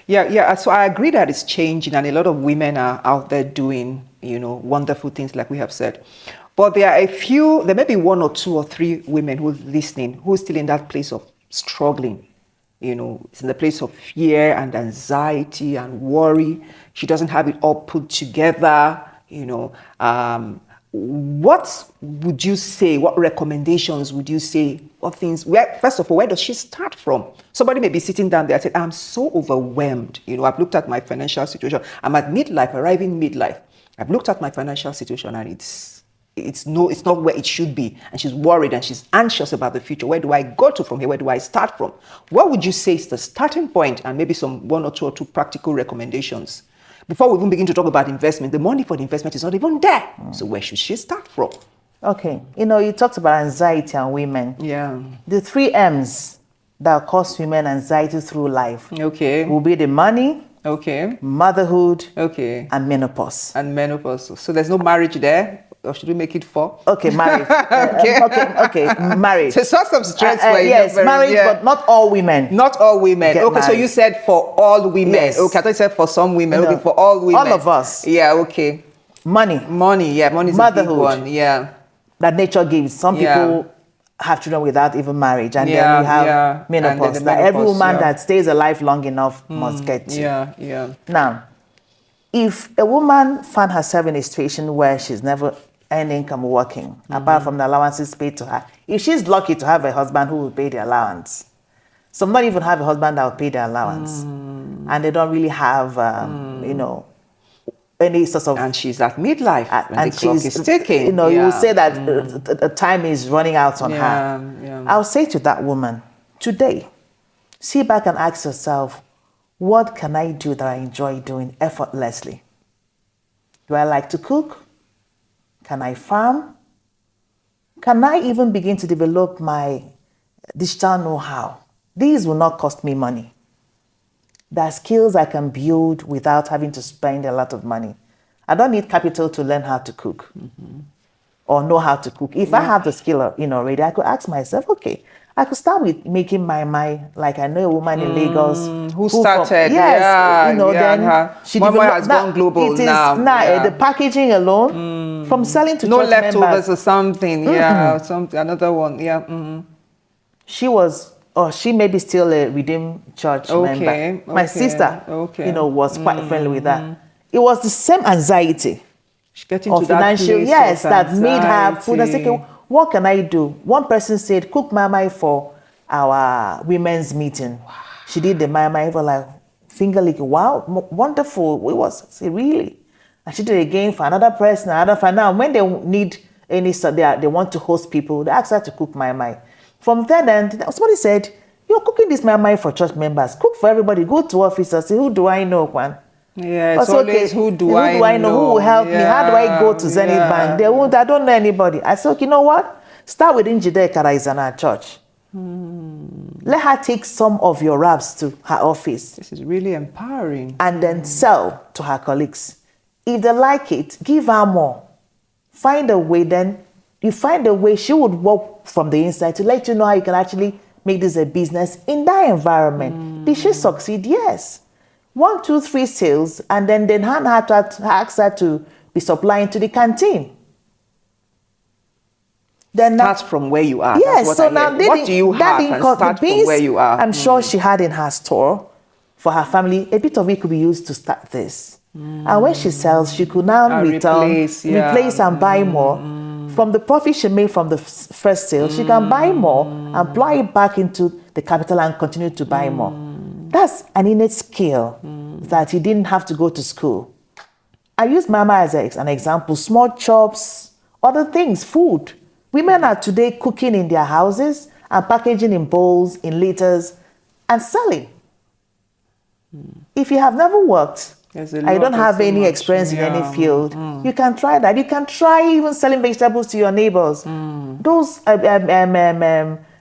Yeah. So I agree that it's changing, and a lot of women are out there doing, wonderful things, like we have said. But there are there may be one or two or three women who's listening, who's still in that place of struggling. It's in the place of fear and anxiety and worry. She doesn't have it all put together. What would you say? What recommendations would you say? What things? First of all, where does she start from? Somebody may be sitting down there and say, "I'm so overwhelmed. I've looked at my financial situation. I'm at midlife, arriving midlife. I've looked at my financial situation, and it's not where it should be, and she's worried and she's anxious about the future. Where do I go to from here? Where do I start from?" What would you say is the starting point, and maybe one or two practical recommendations? Before we even begin to talk about investment, the money for the investment is not even there. So where should she start from? Okay. You talked about anxiety and women. Yeah. The 3 M's that cause women anxiety through life. Okay. Will be the money. Okay. Motherhood. Okay. And menopause. So there's no marriage there? Or should we make it 4? Okay, marriage. Okay, marriage. So source of stress for yes, marriage, but not all women. Not all women. Okay, married. So you said for all women. Yes. Okay, I thought you said for some women. Okay, for all women. All of us. Yeah, okay. Money. Money is Motherhood. a big one. Yeah. That nature gives. Some people have children without even marriage, and then we have menopause. That every woman that stays alive long enough must get to. Yeah. Now, if a woman found herself in a situation where she's never earned income working, apart from the allowances paid to her, if she's lucky to have a husband who will pay the allowance, some not even have a husband that will pay the allowance, and they don't really have, any sort of... And she's at midlife, and the clock is ticking. You will say that the time is running out on her. Yeah. I'll say to that woman, today, sit back and ask yourself, what can I do that I enjoy doing effortlessly? Do I like to cook? Can I farm? Can I even begin to develop my digital know-how? These will not cost me money. There are skills I can build without having to spend a lot of money. I don't need capital to learn how to cook or know how to cook. If I have the skill already, I could ask myself, okay, I could start with making my like I know a woman in Lagos who started. Then she has gone global now. The packaging alone, from selling to no church leftovers members, or something. Another one. She may be still a Redeemed Church member. My sister, was quite friendly with that. It was the same anxiety of financial, that made her put and say, what can I do? One person said, cook mamai for our women's meeting. Wow. She did the mamai for like finger licking. Wow, wonderful. Really? And she did it again for another person, Now, when they need any, they want to host people, they ask her to cook mamai. From then, somebody said, you're cooking this mamai for church members. Cook for everybody. Go to office and say, who do I know, Juan? Yeah, it's always who do I know? Who will help me? How do I go to Zenith Bank? They won't. I don't know anybody. I said, you know what? Start with Njide Karaizana Church. Let her take some of your wraps to her office. This is really empowering. And then sell to her colleagues. If they like it, give her more. Find a way. Then you find a way. She would work from the inside to let you know how you can actually make this a business in that environment. Did she succeed? Yes. 1, 2, 3 sales, and then hand her to ask her to be supplying to the canteen. Then start from where you are. Yes. What do you have? And start from where you are. I'm sure she had in her store for her family. A bit of it could be used to start this. And when she sells, she could now replace and buy more. From the profit she made from the first sale, she can buy more and apply it back into the capital and continue to buy more. That's an innate skill that you didn't have to go to school. I use Mama as an example. Small chops, other things, food. Women are today cooking in their houses and packaging in bowls, in liters, and selling. If you have never worked, I don't have any experience in any field, you can try that. You can try even selling vegetables to your neighbors. Those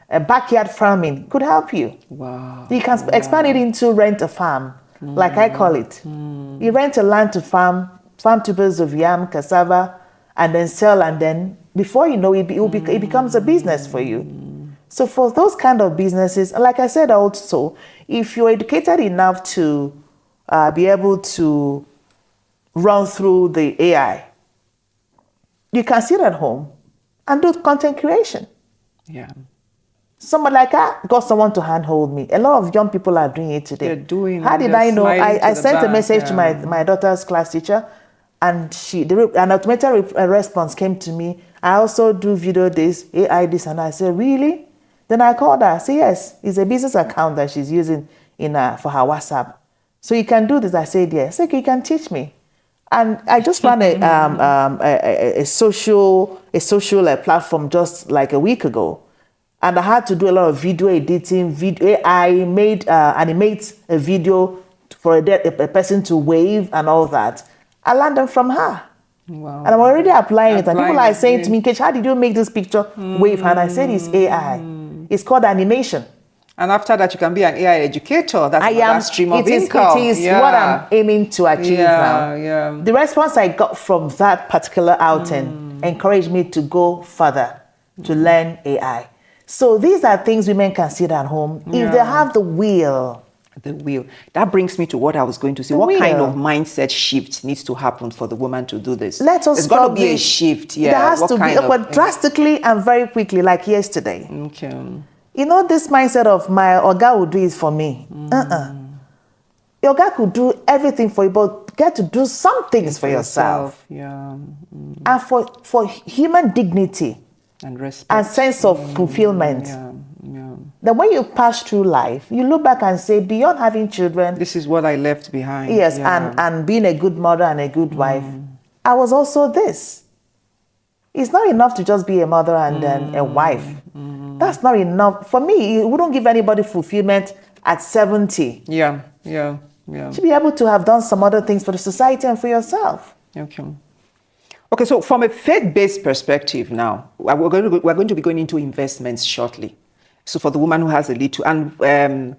backyard farming could help you. Wow. You can expand it into rent a farm, like I call it. You rent a land to farm tubers of yam, cassava, and then sell, and then before you know it, it becomes a business for you. So for those kind of businesses, like I said also, if you're educated enough to be able to run through the AI. You can sit at home and do content creation. Yeah. Someone like I got someone to handhold me. A lot of young people are doing it today. They're doing. How did I know? I sent a message to my daughter's class teacher, and an automated response came to me. I also do video this, AI this, and I said, really? Then I called her. I said, yes, it's a business account that she's using for her WhatsApp. So you can do this. I said, yes. Okay, you can teach me. And I just ran a social platform just like a week ago. And I had to do a lot of video editing. I made animate a video for a person to wave and all that. I learned them from her. Wow. And I'm already applying it. And people are saying to me, Nkechi, how did you make this picture wave? And I said, it's AI. It's called animation. And after that, you can be an AI educator. That's another stream of income. It is what I'm aiming to achieve now. Yeah. The response I got from that particular outing encouraged me to go further, to learn AI. So these are things women can sit at home if they have the will. The will. That brings me to what I was going to say. What kind of mindset shift needs to happen for the woman to do this? There's got to be a shift. Yeah. There has to be, but drastically and very quickly, like yesterday. Okay. You know, this mindset of my Oga will do it for me. Your Oga could do everything for you, but get to do some things for yourself. Yeah. And for human dignity and respect and sense of fulfillment. Yeah. Then when you pass through life, you look back and say, beyond having children, this is what I left behind. Yes, and being a good mother and a good wife, I was also this. It's not enough to just be a mother and then a wife. That's not enough. For me, it wouldn't give anybody fulfillment at 70. Yeah. You should be able to have done some other things for the society and for yourself. Okay, so from a faith-based perspective now, we're going to be going into investments shortly. So for the woman who has a little, and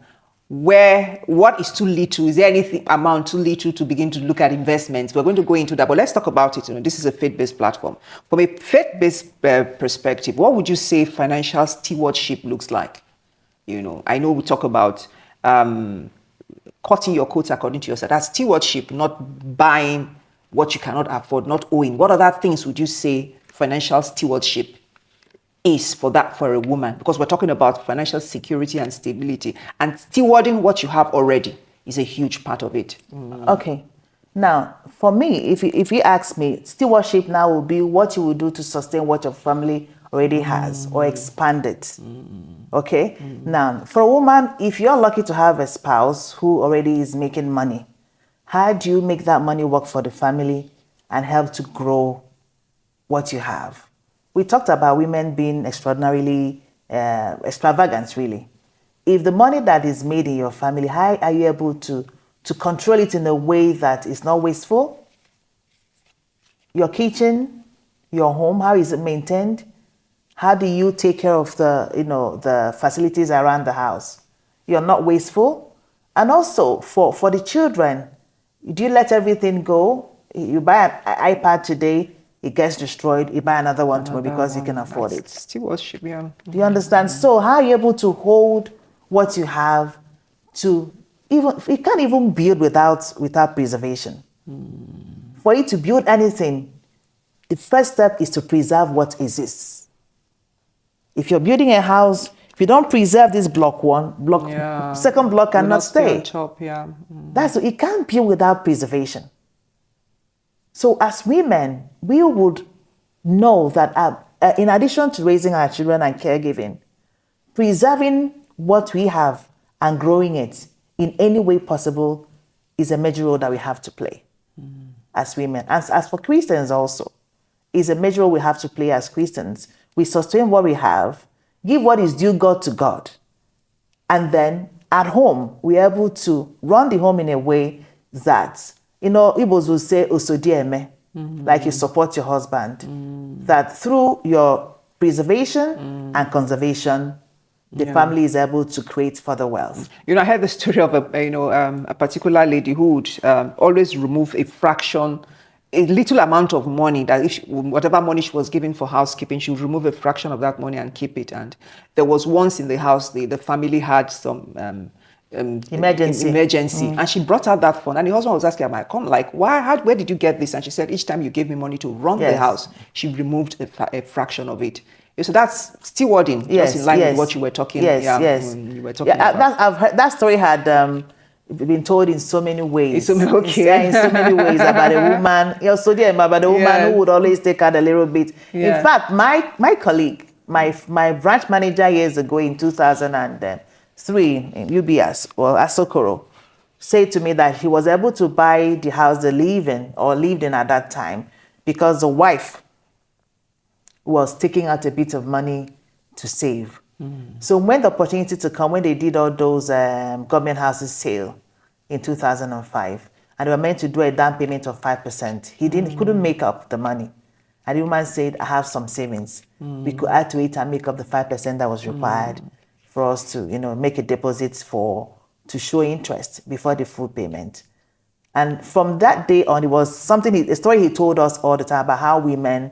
what is too little? Is there anything amount too little to begin to look at investments? We're going to go into that, but let's talk about it. This is a faith-based platform. From a faith-based perspective, what would you say financial stewardship looks like? I know we talk about cutting your coat according to yourself. That's stewardship, not buying what you cannot afford, not owing. What other things would you say financial stewardship is for a woman? Because we're talking about financial security and stability, and stewarding what you have already is a huge part of it. Okay. Now, for me, if you ask me, stewardship now will be what you will do to sustain what your family already has or expand it. Okay? Now, for a woman, if you're lucky to have a spouse who already is making money, how do you make that money work for the family and help to grow what you have? We talked about women being extraordinarily extravagant, really. If the money that is made in your family, how are you able to control it in a way that is not wasteful? Your kitchen, your home, how is it maintained? How do you take care of the facilities around the house? You're not wasteful. And also for the children, do you let everything go? You buy an iPad today, it gets destroyed, you buy another one tomorrow because you can afford it. Stewardship, yeah. Do you understand? So how are you able to hold what you have to you can't even build without preservation. For you to build anything, the first step is to preserve what exists. If you're building a house, if you don't preserve this second block cannot stay. On top, yeah. It can't build without preservation. So as women, we would know that in addition to raising our children and caregiving, preserving what we have and growing it in any way possible is a major role that we have to play as women. As for Christians also, is a major role we have to play as Christians. We sustain what we have, give what is due God to God. And then at home, we're able to run the home in a way that, Igbos will say, Osodieme, like you support your husband. That through your preservation and conservation, the family is able to create further wealth. I heard the story of a particular lady who would always remove a little amount of money, that whatever money she was given for housekeeping, she would remove a fraction of that money and keep it. And there was once in the house, the family had some emergency. And she brought out that fund, and the husband was asking her, "Come, like, where did you get this?" And she said, "Each time you gave me money to run the house, she removed a fraction of it." So that's stewarding, just in line with what you were talking. You were talking about. I've heard that story had been told in so many ways. In so many ways about a woman. Also, about a woman who would always take out a little bit. In fact, my colleague, my branch manager years ago in 2003 in UBS, Asokoro, said to me that he was able to buy the house they lived in at that time because the wife was taking out a bit of money to save. So when the opportunity to come, when they did all those government houses sale in 2005, and they were meant to do a down payment of 5%, he couldn't make up the money. And the woman said, "I have some savings. We could add to it and make up the 5% that was required for us to, make a deposit to show interest before the full payment." And from that day on, it was a story he told us all the time about how women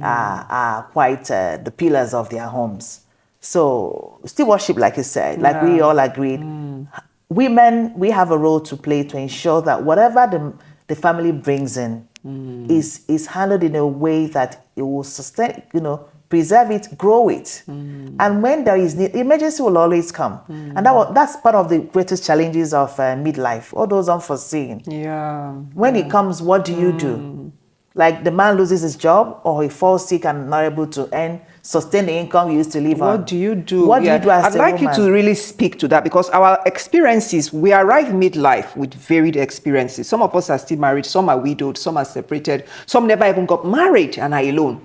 are quite the pillars of their homes. So stewardship, like you said, like we all agreed, women, we have a role to play to ensure that whatever the family brings in is handled in a way that it will sustain, preserve it, grow it. And when there is need, emergency will always come. And that's part of the greatest challenges of midlife, all those unforeseen. When it comes, what do you do? Like the man loses his job or he falls sick and not able to sustain the income you used to live on. What do you do? What do you do as I'd like you to really speak to that, because our experiences, we arrive midlife with varied experiences. Some of us are still married, some are widowed, some are separated, some never even got married and are alone.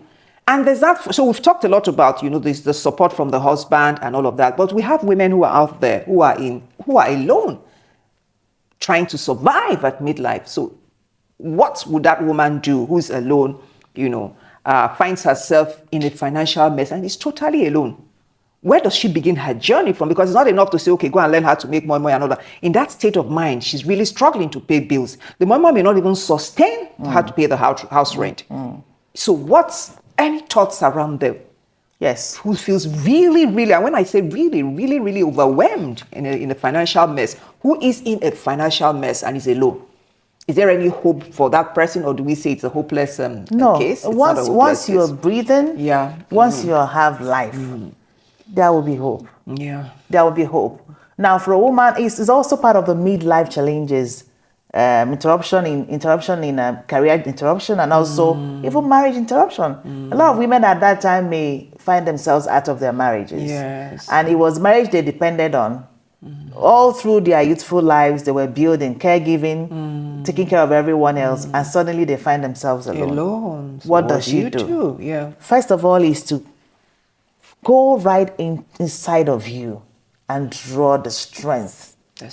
And there's that. So we've talked a lot about, there's the support from the husband and all of that. But we have women who are out there who are alone, trying to survive at midlife. So what would that woman do who's alone, finds herself in a financial mess and is totally alone? Where does she begin her journey from? Because it's not enough to say, okay, go and learn how to make more money and all that. In that state of mind, she's really struggling to pay bills. The mama may not even sustain her to pay the house rent. So any thoughts around them? Yes. Who feels really, really, and when I say really, really, really overwhelmed in a financial mess, who is in a financial mess and is alone? Is there any hope for that person, or do we say it's a hopeless case? Once you're breathing, once you have life, there will be hope. There will be hope. Now, for a woman, it's also part of the midlife challenges, interruption in career interruption, and also even marriage interruption. A lot of women at that time may find themselves out of their marriages. And it was marriage they depended on. All through their youthful lives, they were building, caregiving, taking care of everyone else, and suddenly they find themselves alone. So what does she do? First of all is to go right inside of you and draw the strength. To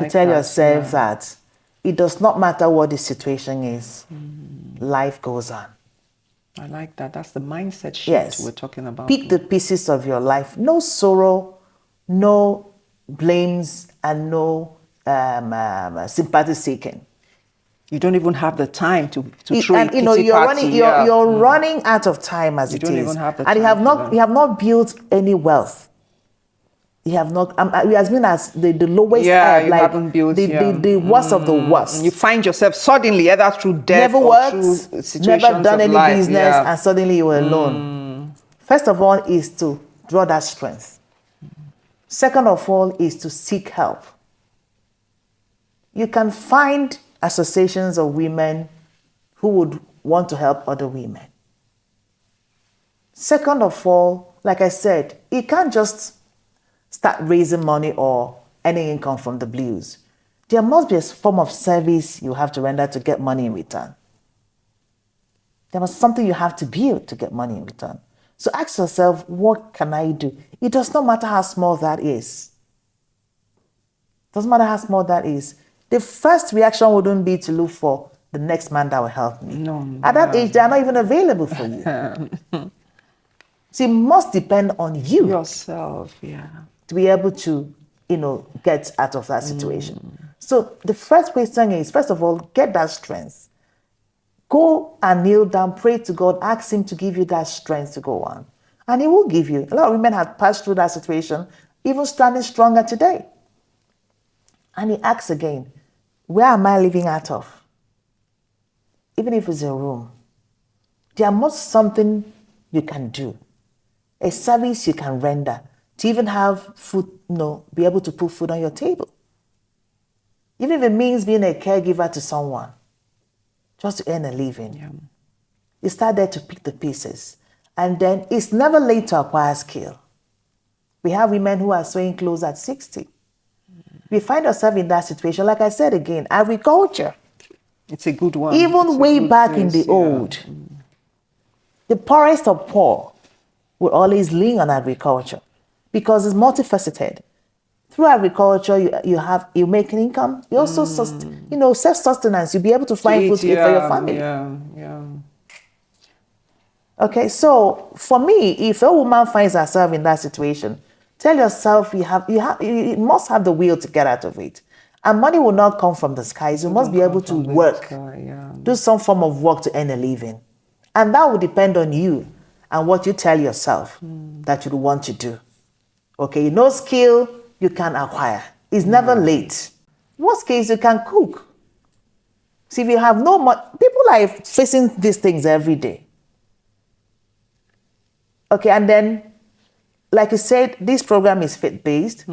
tell yourself that it does not matter what the situation is, life goes on. I like that. That's the mindset shift we're talking about. Pick the pieces of your life. No sorrow, no blames, and no sympathy seeking. You don't even have the time to throw and you're running out of time as it is. Even have the and time you have not built any wealth. You have not. It has been as the lowest. You haven't built the worst of the worst. You find yourself suddenly either through death never or through worked, situations never done any life. business, and suddenly you were alone. First of all is to draw that strength. Second of all is to seek help. You can find associations of women who would want to help other women. Second of all, like I said, you can't just start raising money or any income from the blues. There must be a form of service you have to render to get money in return. There must be something you have to build to get money in return. So ask yourself, what can I do? It does not matter how small that is. It doesn't matter how small that is. The first reaction wouldn't be to look for the next man that will help me. At that age, they are not even available for you. So it must depend on you. Yourself, to be able to, get out of that situation. So the first question is, first of all, get that strength. Go and kneel down, pray to God, ask Him to give you that strength to go on. And He will give you. A lot of women have passed through that situation, even standing stronger today. And he asks again, where am I living out of? Even if it's a room, there must something you can do, a service you can render to even have food, be able to put food on your table. Even if it means being a caregiver to someone, just to earn a living. Yeah. You start there to pick the pieces. And then it's never late to acquire skill. We have women who are sewing clothes at 60. We find ourselves in that situation. Like I said again, agriculture. It's a good one. Even way back in the old, the poorest of poor will always lean on agriculture because it's multifaceted. Through agriculture, you make an income. You also, self-sustenance. You'll be able to find food to eat for your family. Yeah. Okay, so for me, if a woman finds herself in that situation, tell yourself you must have the will to get out of it. And money will not come from the skies. You must be able to work, do some form of work to earn a living. And that will depend on you and what you tell yourself that you want to do. Okay, no skill you can acquire. It's never late. Worst case, you can cook. See, if you have no money, people are facing these things every day. Okay, and then, like you said, this program is faith-based.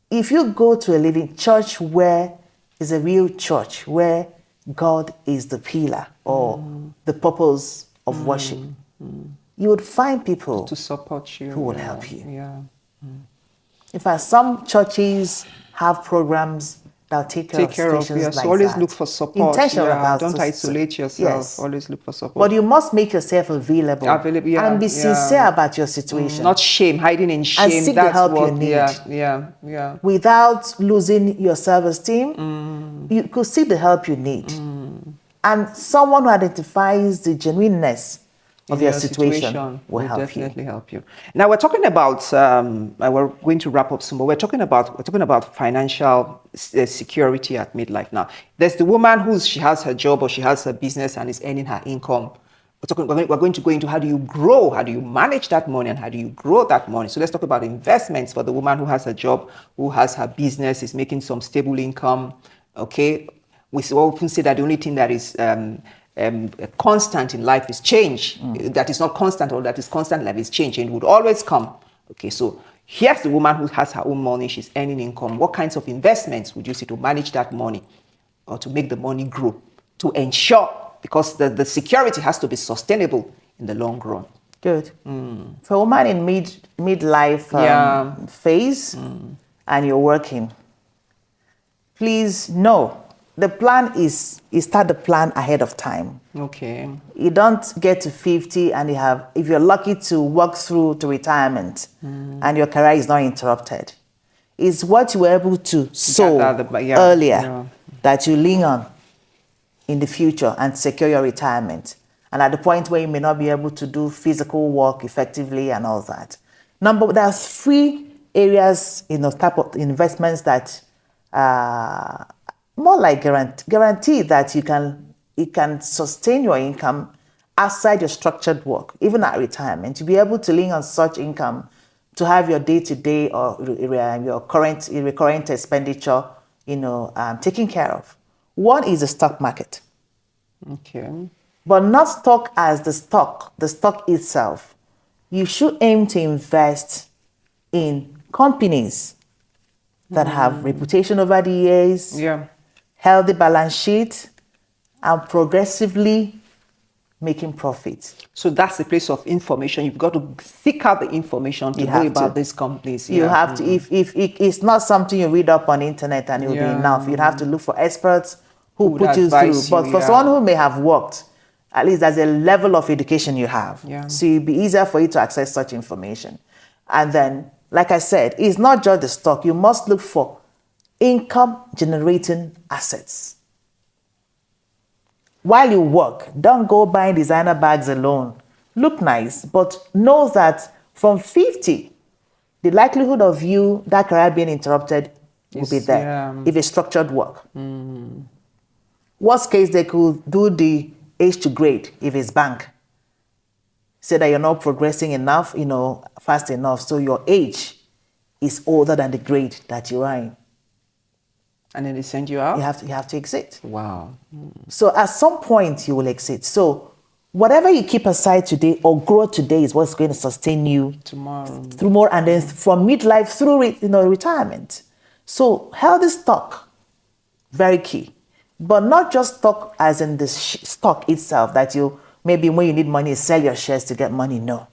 If you go to a living church where is a real church, where God is the pillar or the purpose of worship, you would find people to support you who will help you. Yeah. In fact, some churches have programs that take care of stations so always look for support. Intentional about don't isolate yourself. Yes. Always look for support. But you must make yourself available and be sincere about your situation. Not shame, hiding in shame. And seek the help you need. Yeah. Without losing your self-esteem, you could seek the help you need. And someone who identifies the genuineness of your situation will definitely help you. Now we're talking about we're going to wrap up soon, but we're talking about financial security at midlife. Now there's the woman she has her job or she has her business and is earning her income. We're going to go into how do you grow, how do you manage that money, and how do you grow that money. So let's talk about investments for the woman who has a job, who has her business, is making some stable income. Okay, we often say that the only thing that is constant in life is change. That is not constant, or that is constant in life is change, and it would always come. Okay, so here's the woman who has her own money, she's earning income. What kinds of investments would you see to manage that money or to make the money grow, to ensure, because the security has to be sustainable in the long run? Good. For a woman in midlife phase and you're working, please know the plan is start the plan ahead of time. Okay. You don't get to 50 and if you're lucky to work through to retirement and your career is not interrupted. It's what you were able to sow earlier that you lean on in the future and secure your retirement. And at the point where you may not be able to do physical work effectively and all that. There are 3 areas in the type of investments that more like guarantee that you can sustain your income outside your structured work, even at retirement. To be able to lean on such income to have your day-to-day or your recurrent expenditure, taken care of. One is the stock market. Okay. But not stock as the stock itself. You should aim to invest in companies that have reputation over the years, healthy balance sheet, and progressively making profits. So that's the place of information. You've got to seek out the information to know about these companies. You have to. If it's not something you read up on the internet and it'll be enough, you'd have to look for experts who put you through. But for someone who may have worked, at least there's a level of education you have. So it'll be easier for you to access such information. And then, like I said, it's not just the stock. You must look for income-generating assets. While you work, don't go buying designer bags alone. Look nice, but know that from 50, the likelihood of that career being interrupted will be there if it's structured work. Worst case, they could do the age to grade if it's bank. Say that you're not progressing enough, fast enough, so your age is older than the grade that you are in. And then they send you out? You have to exit. Wow. So at some point you will exit. So whatever you keep aside today or grow today is what's going to sustain you tomorrow through more, and then from midlife through retirement. So healthy stock, very key, but not just stock as in the stock itself that you maybe when you need money sell your shares to get money. No,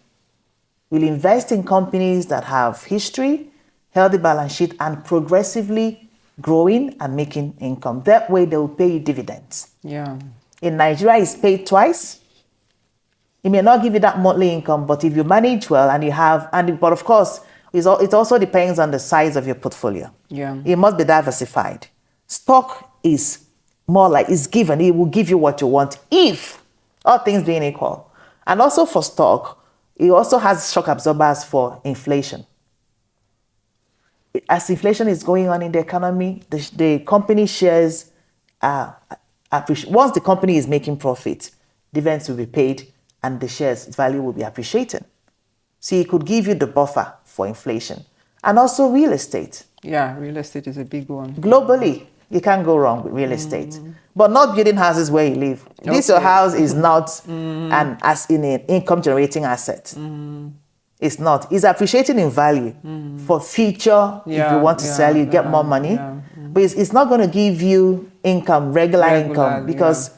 we'll invest in companies that have history, healthy balance sheet, and progressively growing and making income. That way they will pay you dividends. Yeah. In Nigeria, it's paid twice. It may not give you that monthly income, but if you manage well and you have, but of course, it also depends on the size of your portfolio. Yeah. It must be diversified. Stock is more like it's given. It will give you what you want if all things being equal. And also for stock, it also has shock absorbers for inflation. As inflation is going on in the economy, the company shares once the company is making profit, dividends will be paid and the shares value will be appreciating. So it could give you the buffer for inflation. And also real estate. Yeah, real estate is a big one. Globally, you can't go wrong with real estate. But not building houses where you live. Okay. This your house is not an income generating asset. It's not. It's appreciating in value for future. If you want to sell, you get more money. But it's not going to give you regular income because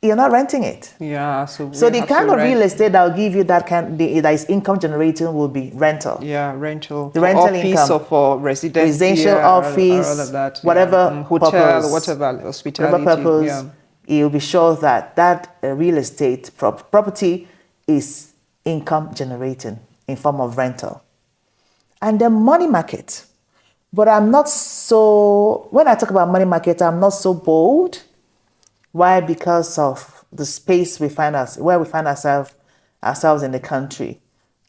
you're not renting it. Yeah. So the kind of real estate that will give you that that is income generating will be rental. Yeah, rental. The rental office income. Or for residential office, all of that. Whatever hotel, purpose, whatever hospitality. Whatever purpose, you'll be sure that real estate property is income generating in form of rental. And the money market. But when I talk about money market, I'm not so bold. Why? Because of the space where we find ourselves in the country.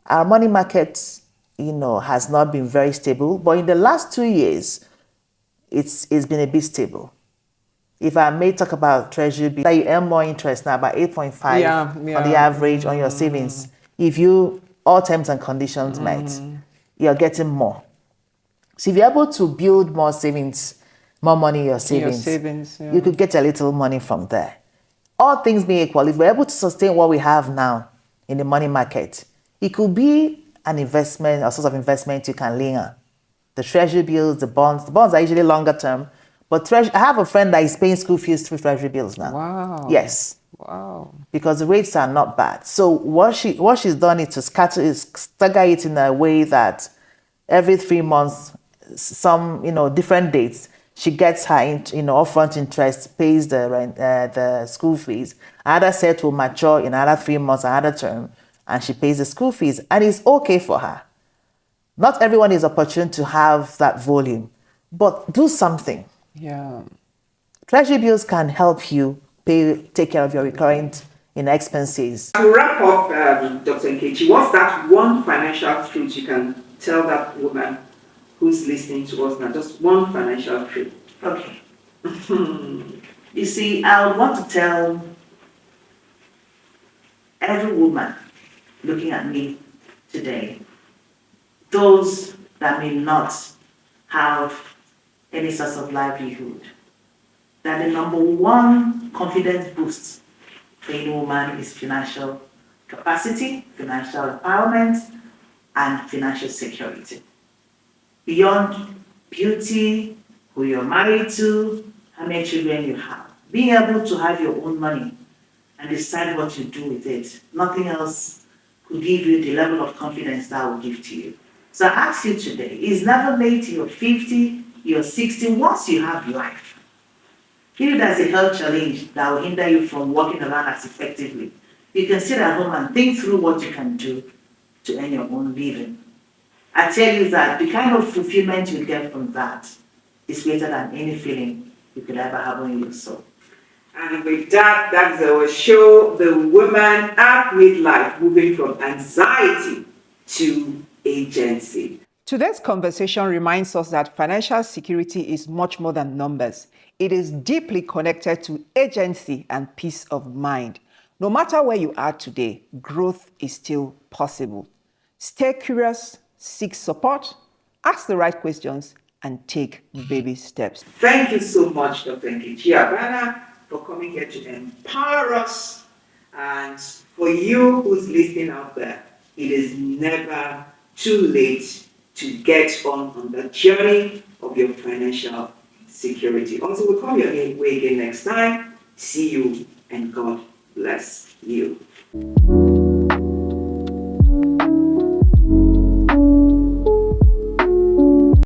Our money market, has not been very stable. But in the last 2 years, it's been a bit stable. If I may talk about treasury bills, you earn more interest now, about 8.5 on the average on your savings. If you all terms and conditions met, you're getting more. So if you're able to build more savings, more money in your savings, you could get a little money from there. All things being equal, if we're able to sustain what we have now in the money market, it could be an investment, a source of investment you can lean on. The treasury bills, the bonds are usually longer term, but I have a friend that is paying school fees through treasury bills now. Wow. Yes. Wow. Because the rates are not bad. So what she's done is to stagger it in a way that every 3 months, some different dates, she gets her upfront interest, pays the rent, the school fees. Another set will mature in another 3 months, another term, and she pays the school fees, and it's okay for her. Not everyone is opportune to have that volume, but do something. Yeah. Treasury bills can help you take care of your recurrent expenses. To wrap up, Dr. Nkechi, what's that one financial truth you can tell that woman who's listening to us now? Just one financial truth. Okay. You see, I would want to tell every woman looking at me today, those that may not have any source of livelihood, that the number one confidence boost for any woman is financial capacity, financial empowerment, and financial security. Beyond beauty, who you're married to, how many children you have. Being able to have your own money and decide what you do with it. Nothing else could give you the level of confidence that will give to you. So I ask you today, it's never late, you're 50, you're 60, once you have life. If there's a health challenge that will hinder you from walking around as effectively, you can sit at home and think through what you can do to earn your own living. I tell you that the kind of fulfillment you get from that is greater than any feeling you could ever have in your soul. And with that, that's our show, The Woman at Midlife, moving from anxiety to agency. Today's conversation reminds us that financial security is much more than numbers. It is deeply connected to agency and peace of mind. No matter where you are today, growth is still possible. Stay curious, seek support, ask the right questions, and take baby steps. Thank you so much, Dr. Nkechi Abana, for coming here to empower us. And for you who's listening out there, it is never too late to get on the journey of your financial security. Until we come your way again next time, see you and God bless you.